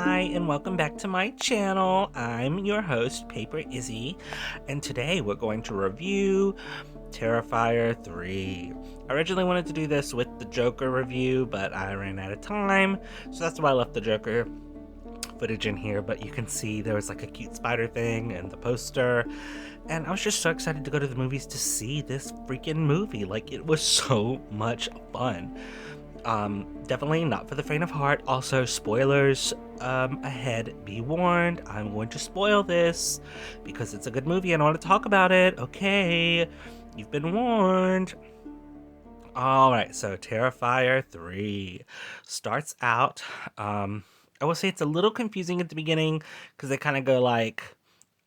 Hi, and welcome back to my channel. I'm your host, Paper Izzy, and today we're going to review Terrifier 3. I originally wanted to do this with the Joker review, but I ran out of time, so that's why I left the Joker footage in here. But you can see there was like a cute spider thing and the poster, and I was just so excited to go to the movies to see this freaking movie. Like, it was so much fun. Definitely not for the faint of heart. Also, spoilers ahead. Be warned, I'm going to spoil this because it's a good movie and I want to talk about it. Okay, you've been warned. Alright, so Terrifier 3 starts out. I will say it's a little confusing at the beginning because they kind of go like,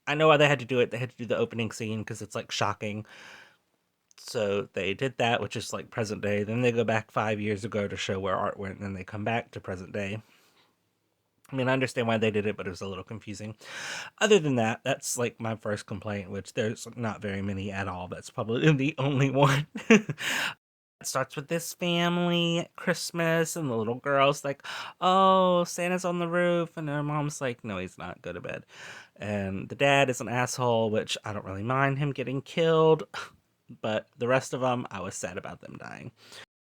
I know why they had to do it. They had to do the opening scene because it's like shocking. So they did that, which is like present day. Then they go back 5 years ago to show where art went, and then they come back to present day. I mean, I understand why they did it, but it was a little confusing. Other than that, that's like my first complaint, which there's not very many at all. That's probably the only one. It starts with this family at Christmas, and the little girl's like, "Oh, Santa's on the roof," and her mom's like, "No, he's not. Go to bed." And the dad is an asshole, which I don't really mind him getting killed. But the rest of them, I was sad about them dying.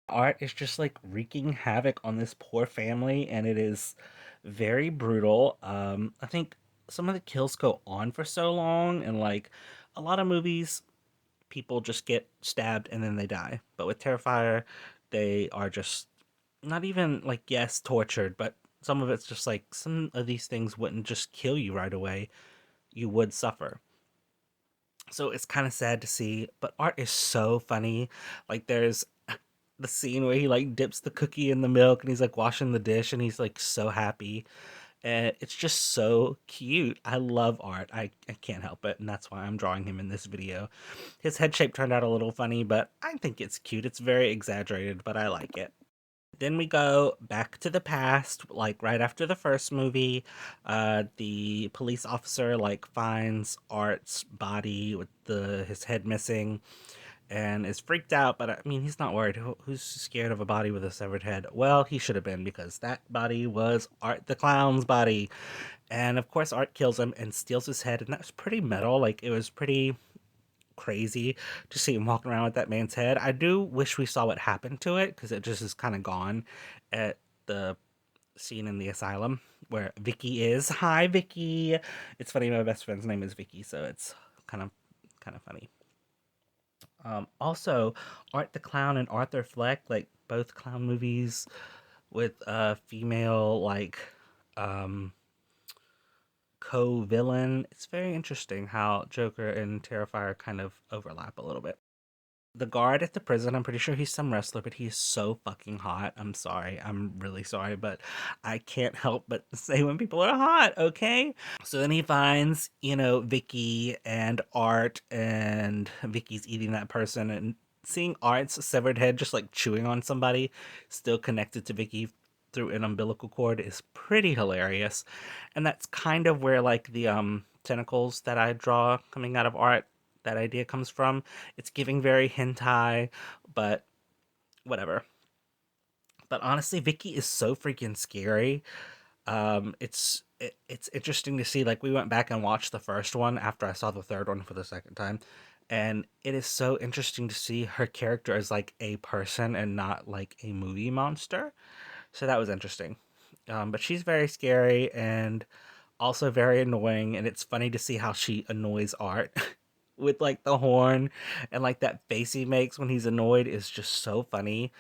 Art is just like wreaking havoc on this poor family, and it is very brutal. I think some of the kills go on for so long, and like a lot of movies, people just get stabbed and then they die. But with Terrifier, they are just not even like, yes, tortured, but some of it's just like some of these things wouldn't just kill you right away. You would suffer. So it's kind of sad to see, but art is so funny. Like, there's the scene where he like dips the cookie in the milk and he's like washing the dish and he's like so happy. And it's just so cute. I love art. I can't help it, and that's why I'm drawing him in this video. His head shape turned out a little funny, but I think it's cute. It's very exaggerated, but I like it. Then we go back to the past, like right after the first movie. The police officer like finds Art's body with his head missing and is freaked out. But I mean, he's not worried. Who's scared of a body with a severed head? Well, he should have been, because that body was Art the Clown's body. And of course, Art kills him and steals his head, and that's pretty metal. Like, it was pretty crazy to see him walking around with that man's head. I do wish we saw what happened to it, because it just is kind of gone at the scene in the asylum where Vicky is. Hi, Vicky. It's funny, my best friend's name is Vicky, so it's kind of funny. Also, Art the Clown and Arthur Fleck, like both clown movies with a female like um co-villain. It's very interesting how Joker and Terrifier kind of overlap a little bit. The guard at the prison, I'm pretty sure he's some wrestler, but he's so fucking hot. I'm sorry. I'm really sorry, but I can't help but say when people are hot, okay? So then he finds, Vicky and Art, and Vicky's eating that person, and seeing Art's severed head just like chewing on somebody, still connected to Vicky through an umbilical cord, is pretty hilarious. And that's kind of where like the tentacles that I draw coming out of Art, that idea comes from. It's giving very hentai, but whatever. But honestly, Vicky is so freaking scary. It's interesting to see. Like, we went back and watched the first one after I saw the third one for the second time, and it is so interesting to see her character as like a person and not like a movie monster. So that was interesting. But she's very scary and also very annoying, and it's funny to see how she annoys Art with like the horn, and like that face he makes when he's annoyed is just so funny.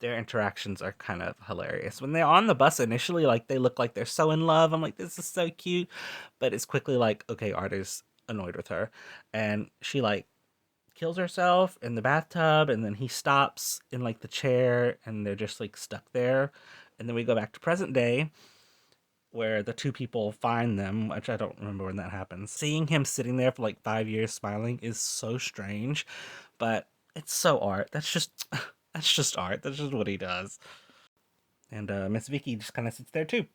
Their interactions are kind of hilarious. When they're on the bus initially, like, they look like they're so in love. I'm like, this is so cute. But it's quickly like, okay, Art is annoyed with her. And she like kills herself in the bathtub, and then he stops in like the chair, and they're just like stuck there. And then we go back to present day where the two people find them, which I don't remember when that happens. Seeing him sitting there for like 5 years smiling is so strange, but it's so Art. That's just Art. That's just what he does. And Miss Vicky just kind of sits there too.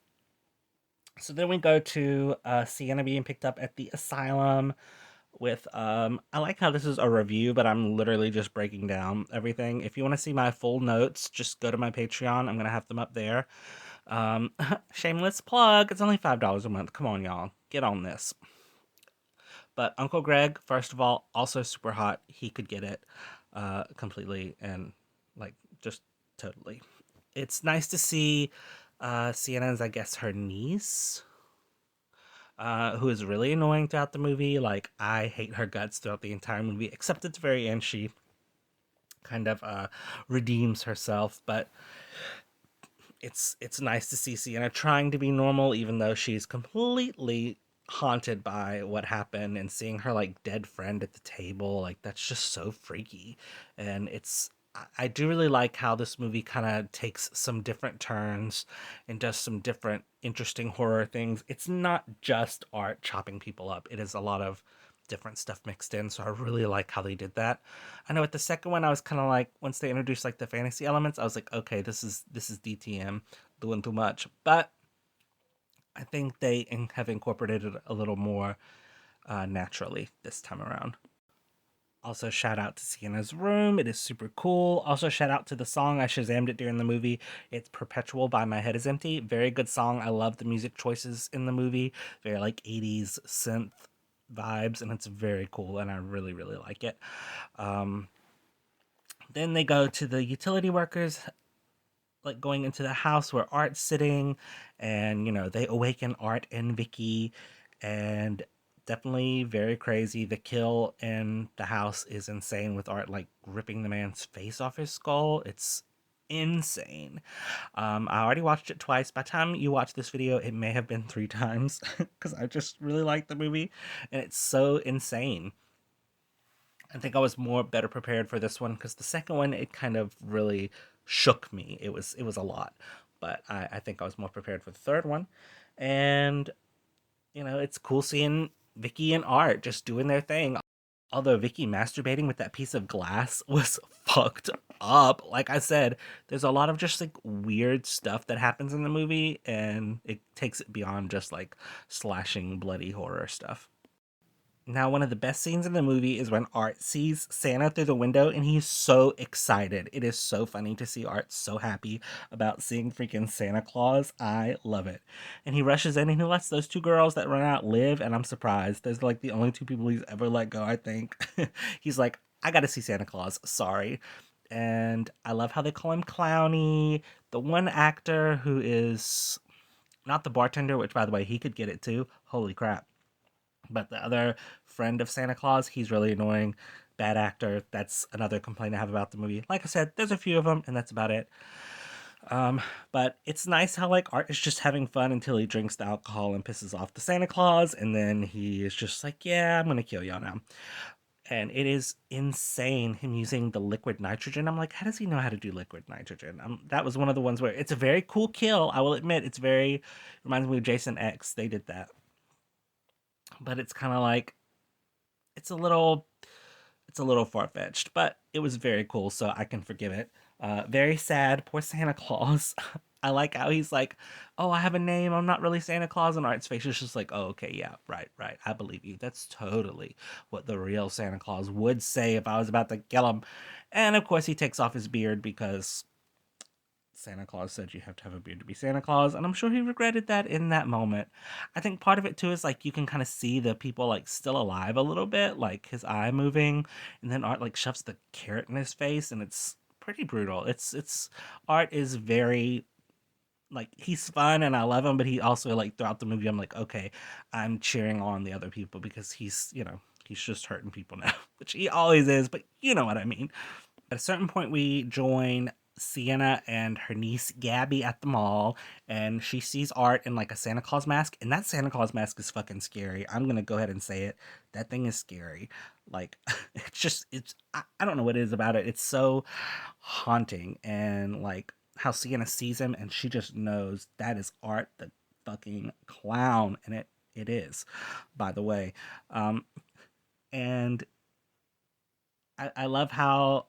So then we go to Sienna being picked up at the asylum with I like how this is a review, but I'm literally just breaking down everything. If you want to see my full notes, just go to my Patreon. I'm gonna have them up there. Um, Shameless plug. It's only $5 a month. Come on, y'all. Get on this. But Uncle Greg, first of all, also super hot. He could get it completely and like just totally. It's nice to see Sienna's, I guess, her niece, who is really annoying throughout the movie. Like, I hate her guts throughout the entire movie, except at the very end, she kind of redeems herself. But it's nice to see Sienna trying to be normal, even though she's completely haunted by what happened, and seeing her like dead friend at the table, like that's just so freaky. And I do really like how this movie kind of takes some different turns and does some different interesting horror things. It's not just art chopping people up. It is a lot of different stuff mixed in, so I really like how they did that. I know with the second one I was kind of like, once they introduced like the fantasy elements, I was like, okay, this is DTM doing too much. But I think they have incorporated it a little more naturally this time around. Also, shout out to Sienna's room. It is super cool. Also, shout out to the song. I Shazammed it during the movie. It's Perpetual by My Head is Empty. Very good song. I love the music choices in the movie. Very like 80s synth vibes, and it's very cool, and I really, really like it. Um, then they go to the utility workers, like going into the house where Art's sitting, and they awaken Art and Vicky, and definitely very crazy. The kill in the house is insane, with Art like ripping the man's face off his skull. It's insane. I already watched it twice. By the time you watch this video, it may have been 3 times because I just really like the movie, and it's so insane. I think I was more better prepared for this one because the second one, it kind of really shook me. It was a lot, but I think I was more prepared for the third one. And it's cool seeing Vicky and Art just doing their thing. Although Vicky masturbating with that piece of glass was fucked up. Like I said, there's a lot of just like weird stuff that happens in the movie, and it takes it beyond just like slashing bloody horror stuff. Now, one of the best scenes in the movie is when Art sees Santa through the window and he's so excited. It is so funny to see Art so happy about seeing freaking Santa Claus. I love it. And he rushes in and he lets those 2 girls that run out live. And I'm surprised. There's like the only 2 people he's ever let go, I think. He's like, I gotta see Santa Claus. Sorry. And I love how they call him Clowny. The one actor who is not the bartender, which by the way, he could get it too. Holy crap. But the other friend of Santa Claus, he's really annoying. Bad actor. That's another complaint I have about the movie. Like I said, there's a few of them, and that's about it. But it's nice how like Art is just having fun until he drinks the alcohol and pisses off the Santa Claus, and then he is just like, "Yeah, I'm gonna kill y'all now." And it is insane him using the liquid nitrogen. I'm like, how does he know how to do liquid nitrogen? That was one of the ones where it's a very cool kill. I will admit, it's very reminds me of Jason X. They did that, but it's kind of like it's a little it's a little far fetched, but it was very cool, so I can forgive it. Very sad, poor Santa Claus. I like how he's like, "Oh, I have a name. I'm not really Santa Claus," and Art's face is just like, "Oh, okay, yeah, right, right. I believe you. That's totally what the real Santa Claus would say if I was about to kill him." And of course, he takes off his beard because Santa Claus said you have to have a beard to be Santa Claus, and I'm sure he regretted that in that moment. I think part of it too is like you can kind of see the people like still alive a little bit, like his eye moving, and then Art like shoves the carrot in his face, and it's pretty brutal. It's Art is very like he's fun and I love him, but he also like throughout the movie I'm like, okay, I'm cheering on the other people because he's just hurting people now, which he always is, but you know what I mean. At a certain point, we join Sienna and her niece Gabby at the mall, and she sees Art in like a Santa Claus mask, and that Santa Claus mask is fucking scary. I'm gonna go ahead and say it. That thing is scary. Like, I don't know what it is about it. It's so haunting, and like how Sienna sees him, and she just knows that is Art, the fucking clown, and it is, by the way. Um, and I love how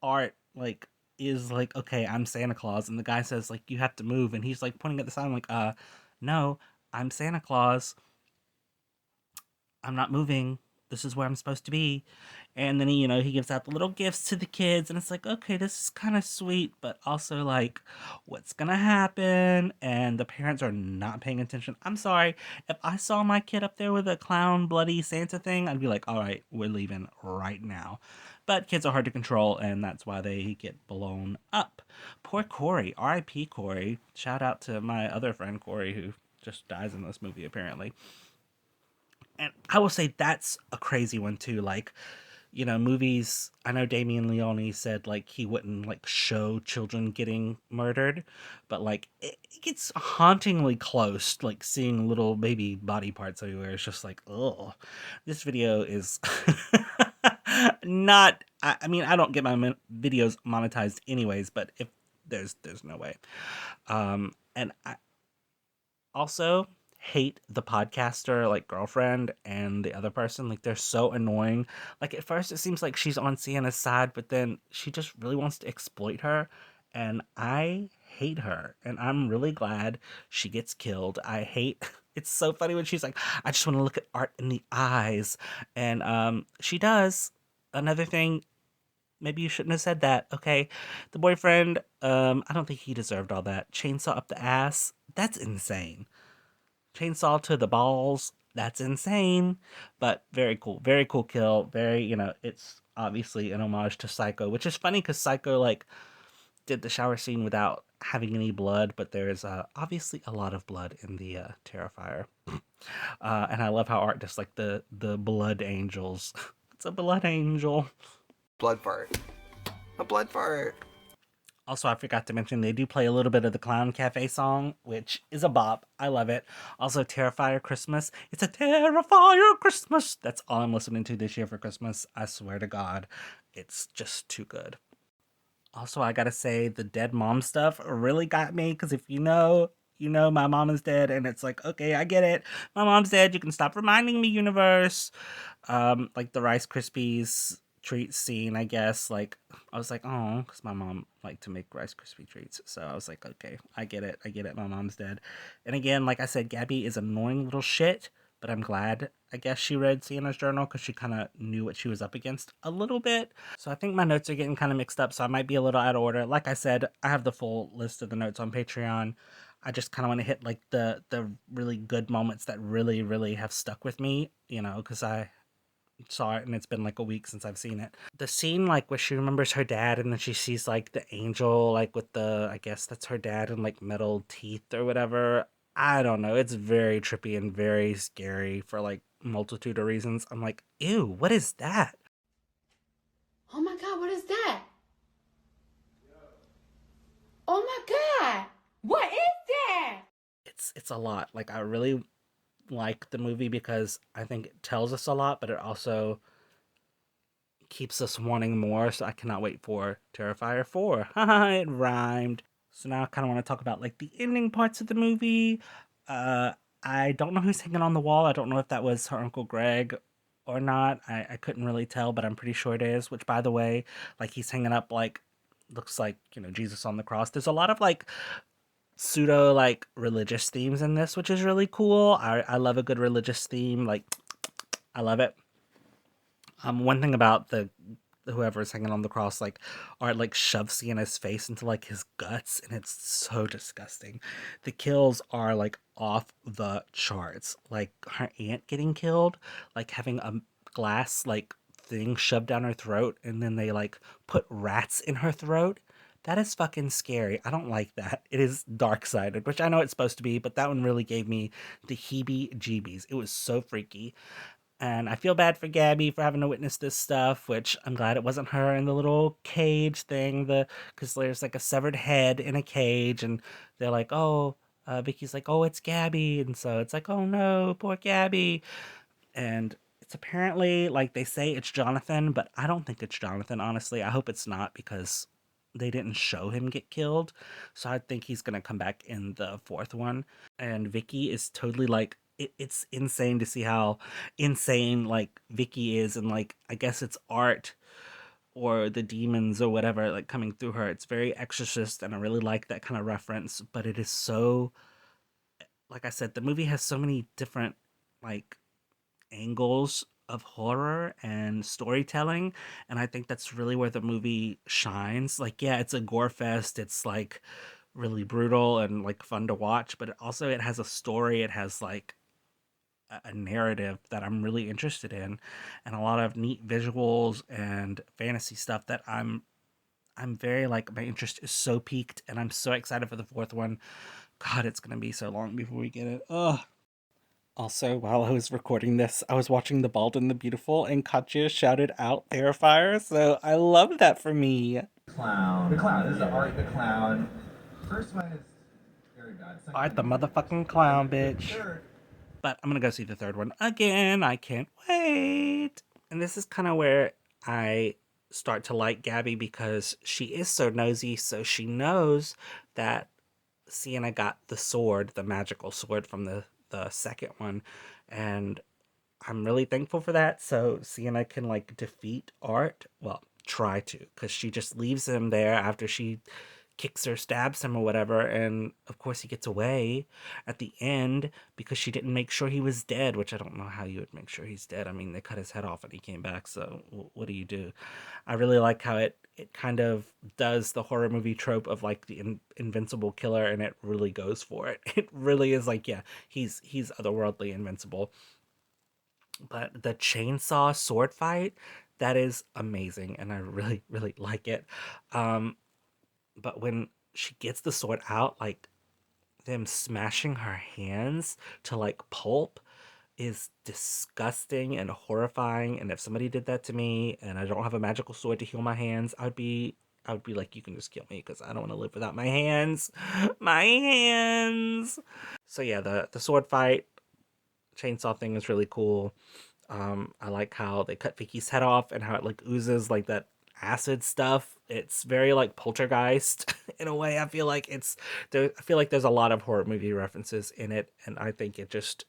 Art like is like, okay, I'm Santa Claus, and the guy says like you have to move, and he's like pointing at the sign like, no, I'm Santa Claus. I'm not moving. this is where I'm supposed to be. And then he gives out the little gifts to the kids, and it's like, okay, this is kind of sweet, but also like, what's gonna happen? And the parents are not paying attention. I'm sorry, if I saw my kid up there with a clown bloody Santa thing, I'd be like, all right, we're leaving right now. But kids are hard to control, and that's why they get blown up. Poor Corey, R.I.P. Corey. Shout out to my other friend Corey, who just dies in this movie apparently. And I will say that's a crazy one too. Like, movies. I know Damien Leone said like he wouldn't like show children getting murdered, but like it gets hauntingly close. Like seeing little baby body parts everywhere. It's just like, oh, this video is not. I mean, I don't get my videos monetized anyways, but if there's no way. And I also hate the podcaster like girlfriend and the other person. Like they're so annoying. Like at first it seems like she's on Sienna's side, but then she just really wants to exploit her, and I hate her, and I'm really glad she gets killed. I hate it's so funny when she's like, I just want to look at art in the eyes, and she does. Another thing, maybe you shouldn't have said that. Okay, the boyfriend, I don't think he deserved all that. Chainsaw up the ass, that's insane. Chainsaw to the balls, that's insane. But very cool kill. Very, it's obviously an homage to Psycho, which is funny because Psycho like did the shower scene without having any blood, but there's obviously a lot of blood in the Terrifier. And I love how art just like the blood angels. It's a blood angel. Blood fart. A blood fart. Also, I forgot to mention they do play a little bit of the Clown Cafe song, which is a bop. I love it. Also, Terrifier Christmas. It's a Terrifier Christmas. That's all I'm listening to this year for Christmas. I swear to God, it's just too good. Also, I gotta say, the dead mom stuff really got me, because if my mom is dead, and it's like, okay, I get it. My mom's dead. You can stop reminding me, universe. Like the Rice Krispies treat scene, I guess. Like, I was like, oh, because my mom liked to make Rice Krispie treats. So I was like, okay, I get it. I get it. My mom's dead. And again, like I said, Gabby is annoying little shit, but I'm glad, I guess, she read Sienna's journal because she kind of knew what she was up against a little bit. So I think my notes are getting kind of mixed up, so I might be a little out of order. Like I said, I have the full list of the notes on Patreon. I just kind of want to hit like the really good moments that really, really have stuck with me, because I saw it and it's been like a week since I've seen it. The scene like where she remembers her dad and then she sees like the angel like with the, I guess that's her dad, and like metal teeth or whatever. I don't know. It's very trippy and very scary for like multitude of reasons. I'm like, ew, what is that? Oh my God, what is that? Oh my God, what is that? It's a lot. Like I really like the movie because I think it tells us a lot, but it also keeps us wanting more. So I cannot wait for Terrifier 4. Haha, it rhymed. So now I kind of want to talk about like the ending parts of the movie. Uh, I don't know who's hanging on the wall. I don't know if that was her Uncle Greg or not. I couldn't really tell, but I'm pretty sure it is. Which, by the way, like he's hanging up like looks like Jesus on the cross. There's a lot of like pseudo like religious themes in this, which is really cool. I love a good religious theme. Like I love it. One thing about the whoever's hanging on the cross, like, art like shoves Sienna's face into like his guts, and it's so disgusting. The kills are like off the charts. Like her aunt getting killed, like having a glass like thing shoved down her throat, and then they like put rats in her throat. That is fucking scary. I don't like that. It is dark sided, which I know it's supposed to be, but that one really gave me the heebie jeebies. It was so freaky. And I feel bad for Gabby for having to witness this stuff, which I'm glad it wasn't her in the little cage thing. Because there's like a severed head in a cage, and they're like, oh, Vicky's like, oh, it's Gabby. And so it's like, oh no, poor Gabby. And it's apparently like they say it's Jonathan, but I don't think it's Jonathan, honestly. I hope it's not because they didn't show him get killed. So I think he's going to come back in the fourth one. And Vicky is totally like, it's insane to see how insane like Vicky is, and like I guess it's art or the demons or whatever like coming through her. It's very Exorcist, and I really like that kind of reference. But it is so, like I said, the movie has so many different like angles of horror and storytelling, and I think that's really where the movie shines. Like, yeah, it's a gore fest. It's like really brutal and like fun to watch, but it has a story. It has like a narrative that I'm really interested in, and a lot of neat visuals and fantasy stuff that I'm very like, my interest is so piqued, and I'm so excited for the fourth one. God, it's gonna be so long before we get it. Ugh. Also, while I was recording this, I was watching The Bald and the Beautiful, and Katya shouted out Terrifier, so I love that for me. Clown. The clown. This is Art the clown. First one is very bad. Second Art one the is very motherfucking good. And clown, the bitch. third. But I'm gonna go see the third one again. I can't wait. And this is kind of where I start to like Gabby, because she is so nosy, so she knows that Sienna got the sword, the magical sword from the second one, and I'm really thankful for that. So Sienna can like defeat Art. Well, try to, because she just leaves him there after she kicks or stabs him or whatever, and of course he gets away at the end because she didn't make sure he was dead, which I don't know how you would make sure he's dead. I mean, they cut his head off and he came back, so what do you do? I really like how it kind of does the horror movie trope of like the invincible killer, and it really goes for it. It really is like, yeah, he's otherworldly invincible. But the chainsaw sword fight, that is amazing, and I really really like it. um but when she gets the sword out, like, them smashing her hands to like pulp is disgusting and horrifying. And if somebody did that to me and I don't have a magical sword to heal my hands, I would be like, you can just kill me, because I don't want to live without my hands. My hands. So yeah, the sword fight chainsaw thing is really cool. I like how they cut Vicky's head off and how it like oozes like that acid stuff. It's very like Poltergeist in a way. I feel like it's there. I feel like there's a lot of horror movie references in it, and I think it's just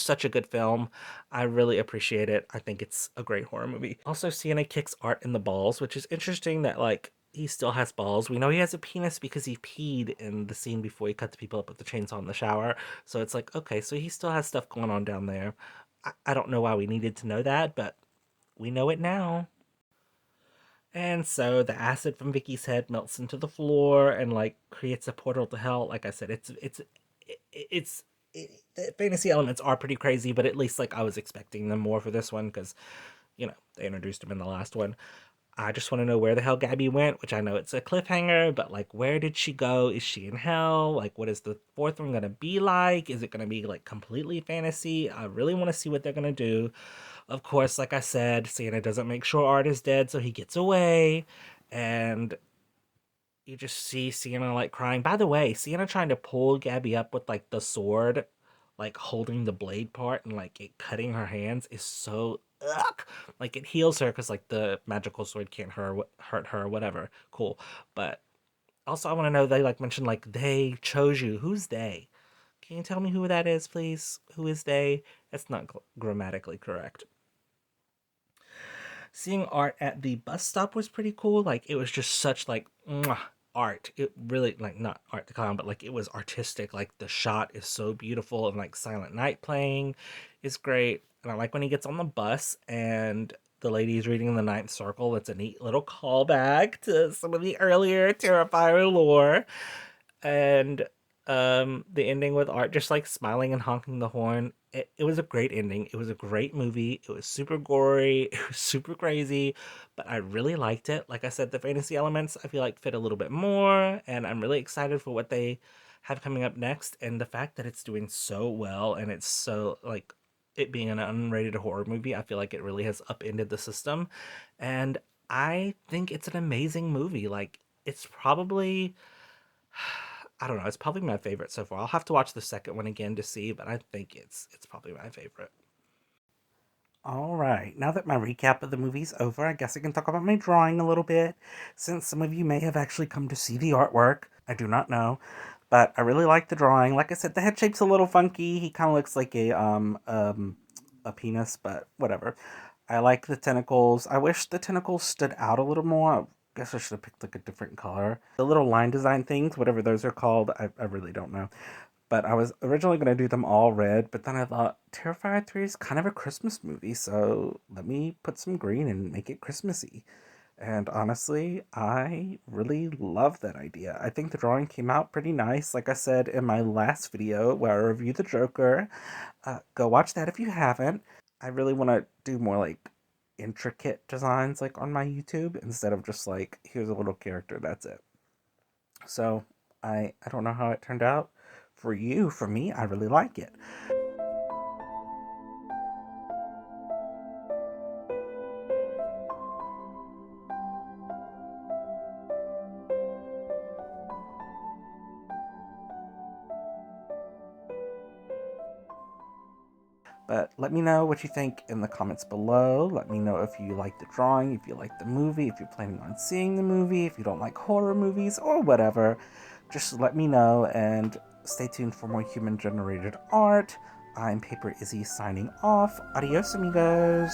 such a good film. I really appreciate it. I think it's a great horror movie. Also, Sienna kicks Art in the balls, which is interesting that like he still has balls. We know he has a penis because he peed in the scene before he cut the people up with the chainsaw in the shower. So it's like, okay, so he still has stuff going on down there. I don't know why we needed to know that, but we know it now. And so the acid from Vicky's head melts into the floor and like creates a portal to hell. Like I said, the fantasy elements are pretty crazy, but at least like I was expecting them more for this one, because they introduced him in the last one. I just want to know where the hell Gabby went, which I know it's a cliffhanger, but like, where did she go? Is she in hell? Like, what is the fourth one gonna be like? Is it gonna be like completely fantasy? I really want to see what they're gonna do. Of course, like I said, Santa doesn't make sure Art is dead, so he gets away, and you just see Sienna like crying. By the way, Sienna trying to pull Gabby up with like the sword, like holding the blade part and like it cutting her hands is so ugh. Like, it heals her because like the magical sword can't hurt her, whatever. Cool. But also, I want to know, they like mentioned like they chose you. Who's they? Can you tell me who that is, please? Who is they? That's not grammatically correct. Seeing Art at the bus stop was pretty cool. Like, it was just such like mwah, art. It really, like, not Art the clown, but like it was artistic. Like, the shot is so beautiful, and like Silent Night playing is great. And I like when he gets on the bus and the lady's reading the Ninth Circle. It's a neat little callback to some of the earlier Terrifier lore. And the ending with Art just like smiling and honking the horn, it was a great ending. It was a great movie. It was super gory. It was super crazy, but I really liked it. Like I said, the fantasy elements I feel like fit a little bit more, and I'm really excited for what they have coming up next. And the fact that it's doing so well, and it's so like, it being an unrated horror movie, I feel like it really has upended the system. And I think it's an amazing movie. Like, it's probably, I don't know. It's probably my favorite so far. I'll have to watch the second one again to see, but I think it's probably my favorite. All right. Now that my recap of the movie's over, I guess I can talk about my drawing a little bit. Since some of you may have actually come to see the artwork, I do not know, but I really like the drawing. Like I said, the head shape's a little funky. He kind of looks like a penis, but whatever. I like the tentacles. I wish the tentacles stood out a little more. I guess I should have picked like a different color. The little line design things, whatever those are called, I really don't know. But I was originally going to do them all red, but then I thought Terrifier 3 is kind of a Christmas movie, so let me put some green and make it Christmassy. And honestly, I really love that idea. I think the drawing came out pretty nice. Like I said in my last video where I reviewed the Joker, go watch that if you haven't. I really want to do more like intricate designs like on my YouTube instead of just like here's a little character, that's it. So I don't know how it turned out for you. For me, I really like it. But let me know what you think in the comments below. Let me know if you like the drawing, if you like the movie, if you're planning on seeing the movie, if you don't like horror movies, or whatever. Just let me know and stay tuned for more human-generated art. I'm Paper Izzy signing off. Adios, amigos.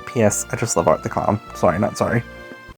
P.S. I just love Art the Clown. Sorry, not sorry.